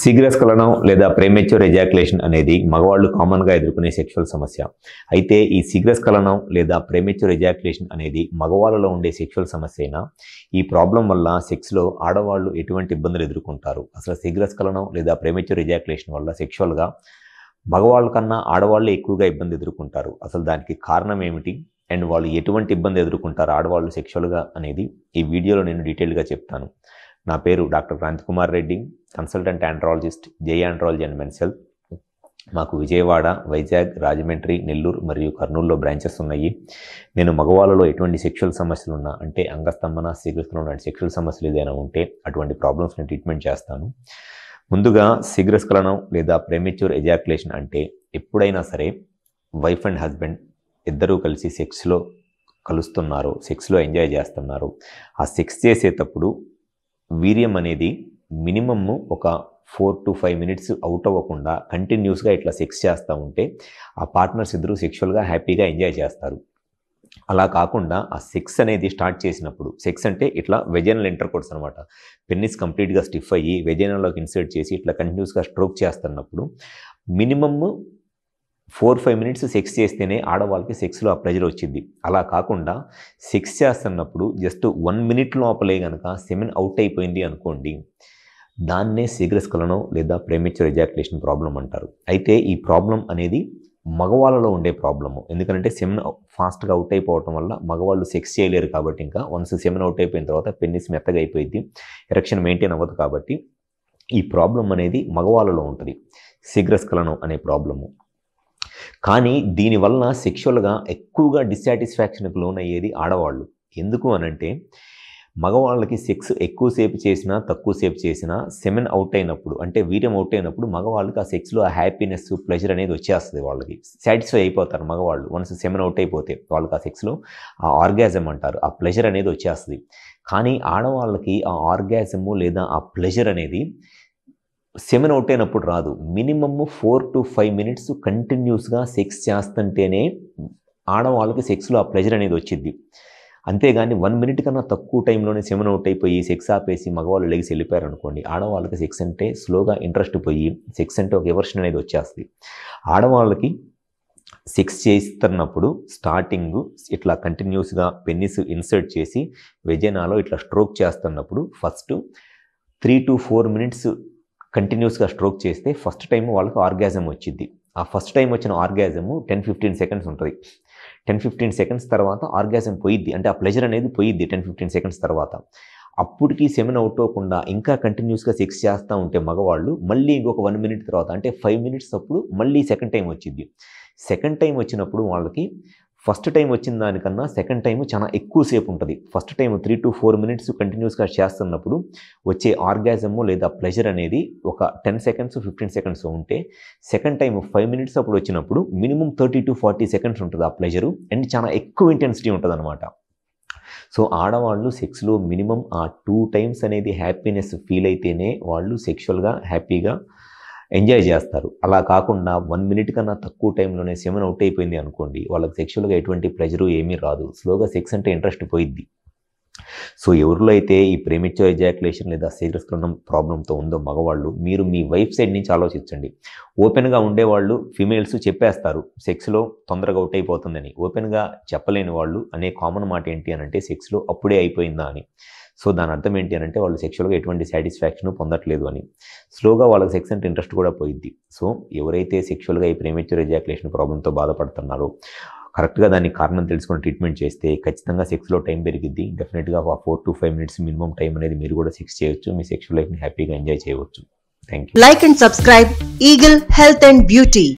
శీఘ్రస్ఖలనం లేదా premature ejaculation అనేది మగవాళ్ళు కామన్గా ఎదుర్కొనే సెక్షువల్ సమస్య. అయితే ఈ శీఘ్రస్ఖలనం లేదా ప్రీమెచ్యూర్ ఎజాక్యులేషన్ అనేది మగవాళ్ళలో ఉండే సెక్షువల్ సమస్య అయినా ఈ ప్రాబ్లం వల్ల సెక్స్లో ఆడవాళ్ళు ఎటువంటి ఇబ్బందులు ఎదుర్కొంటారు, అసలు శీఘ్రస్ఖలనం లేదా ప్రీమెచ్యూర్ ఎజాక్యులేషన్ వల్ల సెక్షువల్గా మగవాళ్ళ కన్నా ఆడవాళ్ళు ఎక్కువగా ఇబ్బంది ఎదుర్కొంటారు, అసలు దానికి కారణం ఏమిటి అండ్ వాళ్ళు ఎటువంటి ఇబ్బంది ఎదుర్కొంటారు ఆడవాళ్ళు సెక్షువల్గా అనేది ఈ వీడియోలో నేను డీటెయిల్గా చెప్తాను. నా పేరు doctor Kranti Kumar Reddy, consultant andrologist, Jai andrology and men's health. మాకు విజయవాడ, వైజాగ్, రాజమండ్రి, నెల్లూరు మరియు కర్నూలులో బ్రాంచెస్ ఉన్నాయి. నేను మగవాళ్ళలో ఎటువంటి సెక్షువల్ సమస్యలు ఉన్నా, అంటే అంగస్తంభన, శీఘ్రస్ఖలనం లాంటి సెక్షువల్ సమస్యలు ఏదైనా ఉంటే అటువంటి ప్రాబ్లమ్స్ని ట్రీట్మెంట్ చేస్తాను. ముందుగా శీఘ్రస్ఖలనం లేదా ప్రీమెచ్యూర్ ఎజాక్యులేషన్ అంటే ఎప్పుడైనా సరే వైఫ్ అండ్ హస్బెండ్ ఇద్దరూ కలిసి సెక్స్లో కలుస్తున్నారు, సెక్స్లో ఎంజాయ్ చేస్తున్నారు. ఆ సెక్స్ చేసేటప్పుడు వీర్యం అనేది మినిమమ్ ఒక 4 to 5 minutes అవుట్ అవ్వకుండా కంటిన్యూస్గా ఇట్లా సెక్స్ చేస్తూ ఉంటే ఆ పార్ట్నర్స్ ఇద్దరు సెక్షువల్గా హ్యాపీగా ఎంజాయ్ చేస్తారు. అలా కాకుండా ఆ సెక్స్ అనేది స్టార్ట్ చేసినప్పుడు, సెక్స్ అంటే ఇట్లా వెజైనల్ ఇంటర్కోర్స్ అనమాట, పెన్నిస్ కంప్లీట్గా స్టిఫ్ అయ్యి వెజైనల్లోకి ఇన్సర్ట్ చేసి ఇట్లా కంటిన్యూస్గా స్ట్రోక్ చేస్తున్నప్పుడు మినిమమ్ 4-5 minutes సెక్స్ చేస్తేనే ఆడవాళ్ళకి సెక్స్లో ఆ ప్రెజర్ వచ్చింది. అలా కాకుండా సెక్స్ చేస్తున్నప్పుడు జస్ట్ 1 minute లోపలే కనుక సెమెన్ అవుట్ అయిపోయింది అనుకోండి, దాన్నే శీఘ్రస్ఖలనం లేదా ప్రీమెచ్యూర్ ఎజాక్యులేషన్ ప్రాబ్లం అంటారు. అయితే ఈ ప్రాబ్లం అనేది మగవాళ్ళలో ఉండే ప్రాబ్లము, ఎందుకంటే సెమెన్ ఫాస్ట్గా అవుట్ అయిపోవటం వల్ల మగవాళ్ళు సెక్స్ చేయలేరు కాబట్టి, ఇంకా వన్స్ సెమెన్ అవుట్ అయిపోయిన తర్వాత పెన్నిస్ మెత్తగా అయిపోయింది, ఎరెక్షన్ మెయింటైన్ అవ్వదు కాబట్టి ఈ ప్రాబ్లం అనేది మగవాళ్ళలో ఉంటుంది, శీఘ్రస్ఖలనం అనే ప్రాబ్లము. కానీ దీనివల్ల సెక్షువల్గా ఎక్కువగా డిస్సాటిస్ఫాక్షన్కి లోనయ్యేది ఆడవాళ్ళు. ఎందుకు అనంటే మగవాళ్ళకి సెక్స్ ఎక్కువసేపు చేసినా తక్కువసేపు చేసినా సెమెన్ అవుట్ అయినప్పుడు, అంటే వీర్యం అవుట్ అయినప్పుడు మగవాళ్ళకి ఆ సెక్స్లో ఆ హ్యాపీనెస్, ప్లెజర్ అనేది వచ్చేస్తుంది, వాళ్ళకి సాటిస్ఫై అయిపోతారు మగవాళ్ళు. వన్స్ సెమెన్ అవుట్ అయిపోతే వాళ్ళకి ఆ సెక్స్లో ఆ ఆర్గాజం అంటారు, ఆ ప్లెజర్ అనేది వచ్చేస్తుంది. కానీ ఆడవాళ్ళకి ఆ ఆర్గాజము లేదా ఆ ప్లెజర్ అనేది సెమెన్ అవుట్ అయినప్పుడు రాదు. మినిమమ్ 4 to 5 minutes కంటిన్యూస్గా సెక్స్ చేస్తుంటేనే ఆడవాళ్ళకి సెక్స్లో ఆ ప్లెజర్ అనేది వచ్చింది. అంతేగాని 1 minute కన్నా తక్కువ టైంలోనే సెమెన్ అవుట్ అయిపోయి సెక్స్ ఆపేసి మగవాళ్ళు లెగిసి వెళ్ళిపోయారు అనుకోండి, ఆడవాళ్ళకి సెక్స్ అంటే స్లోగా ఇంట్రెస్ట్ పోయి సెక్స్ అంటే ఒక ఎవర్షన్ అనేది వచ్చేస్తుంది. ఆడవాళ్ళకి సెక్స్ చేస్తున్నప్పుడు స్టార్టింగ్ ఇట్లా కంటిన్యూస్గా పెన్నిస్ ఇన్సర్ట్ చేసి వెజైనాలో ఇట్లా స్ట్రోక్ చేస్తున్నప్పుడు ఫస్ట్ 3 to 4 minutes కంటిన్యూస్గా స్ట్రోక్ చేస్తే ఫస్ట్ టైం వాళ్ళకి ఆర్గాజం వచ్చింది. ఆ ఫస్ట్ టైం వచ్చిన ఆర్గాజము 10-15 seconds ఉంటుంది. 10-15 seconds తర్వాత ఆర్గాజం పోయిద్ది, అంటే ఆ ప్లెజర్ అనేది పోయిద్ది 10-15 seconds తర్వాత. అప్పటికి సెమెన్ అవుట్ అవ్వకుండా ఇంకా కంటిన్యూస్గా సెక్స్ చేస్తూ ఉంటే మగవాళ్ళు మళ్ళీ ఇంకొక 1 minute తర్వాత, అంటే 5 minutes అప్పుడు మళ్ళీ సెకండ్ టైం వచ్చింది. సెకండ్ టైం వచ్చినప్పుడు వాళ్ళకి ఫస్ట్ టైం వచ్చిన దానికన్నా సెకండ్ టైం చాలా ఎక్కువసేపు ఉంటుంది. ఫస్ట్ టైం 3 to 4 minutes కంటిన్యూస్గా చేస్తున్నప్పుడు వచ్చే ఆర్గాజము లేదా ప్లెజర్ అనేది ఒక 10 seconds 15 seconds ఉంటే, సెకండ్ టైం 5 minutes అప్పుడు వచ్చినప్పుడు మినిమం 30 to 40 seconds ఉంటుంది ఆ ప్లెజరు, అండ్ చాలా ఎక్కువ ఇంటెన్సిటీ ఉంటుంది అనమాట. సో ఆడవాళ్ళు సెక్స్లో మినిమం ఆ 2 times అనేది హ్యాపీనెస్ ఫీల్ అయితేనే వాళ్ళు సెక్షువల్గా హ్యాపీగా ఎంజాయ్ చేస్తారు. అలా కాకుండా 1 minute కన్నా తక్కువ టైంలోనే సెమెన్ అవుట్ అయిపోయింది అనుకోండి, వాళ్ళకి సెక్షువల్గా ఎటువంటి ప్రెజరు ఏమీ రాదు, స్లోగా సెక్స్ అంటే ఇంట్రెస్ట్ పోయిద్ది. సో ఎవరిలో అయితే ఈ ప్రీమెచ్యూర్ ఎజాక్యులేషన్ లేదా శీఘ్రస్ఖలనం ప్రాబ్లంతో ఉందో మగవాళ్ళు, మీరు మీ వైఫ్ సైడ్ నుంచి ఆలోచించండి. ఓపెన్గా ఉండేవాళ్ళు ఫిమేల్స్ చెప్పేస్తారు సెక్స్లో తొందరగా అవుట్ అయిపోతుందని. ఓపెన్గా చెప్పలేని వాళ్ళు అనే కామన్ మాట ఏంటి అని అంటే సెక్స్లో అప్పుడే అయిపోయిందా అని. సో దాని అర్థం ఏంటి అని అంటే వాళ్ళు సెక్షువల్గా ఎటువంటి సాటిస్ఫాక్షన్ పొందట్లేదు అని. స్లోగా వాళ్ళకి సెక్స్ అంటే ఇంట్రెస్ట్ కూడా పోయిద్ది. సో ఎవరైతే సెక్షువల్గా ఈ ప్రీమెచ్యూర్ ఎజాక్యులేషన్ ప్రాబ్లంతో బాధపడుతున్నారో కరెక్ట్గా దానికి కారణం తెలుసుకొని ట్రీట్మెంట్ చేస్తే ఖచ్చితంగా సెక్స్లో టైం పెరిగిద్ది. డెఫినెట్గా 4 to 5 minutes మినిమం టైం అనేది మీరు కూడా సెక్స్ చేయొచ్చు, మీ సెక్షువల్ లైఫ్ని హ్యాపీగా ఎంజాయ్ చేయవచ్చు. Thank you. Like and subscribe Eagle Health and Beauty.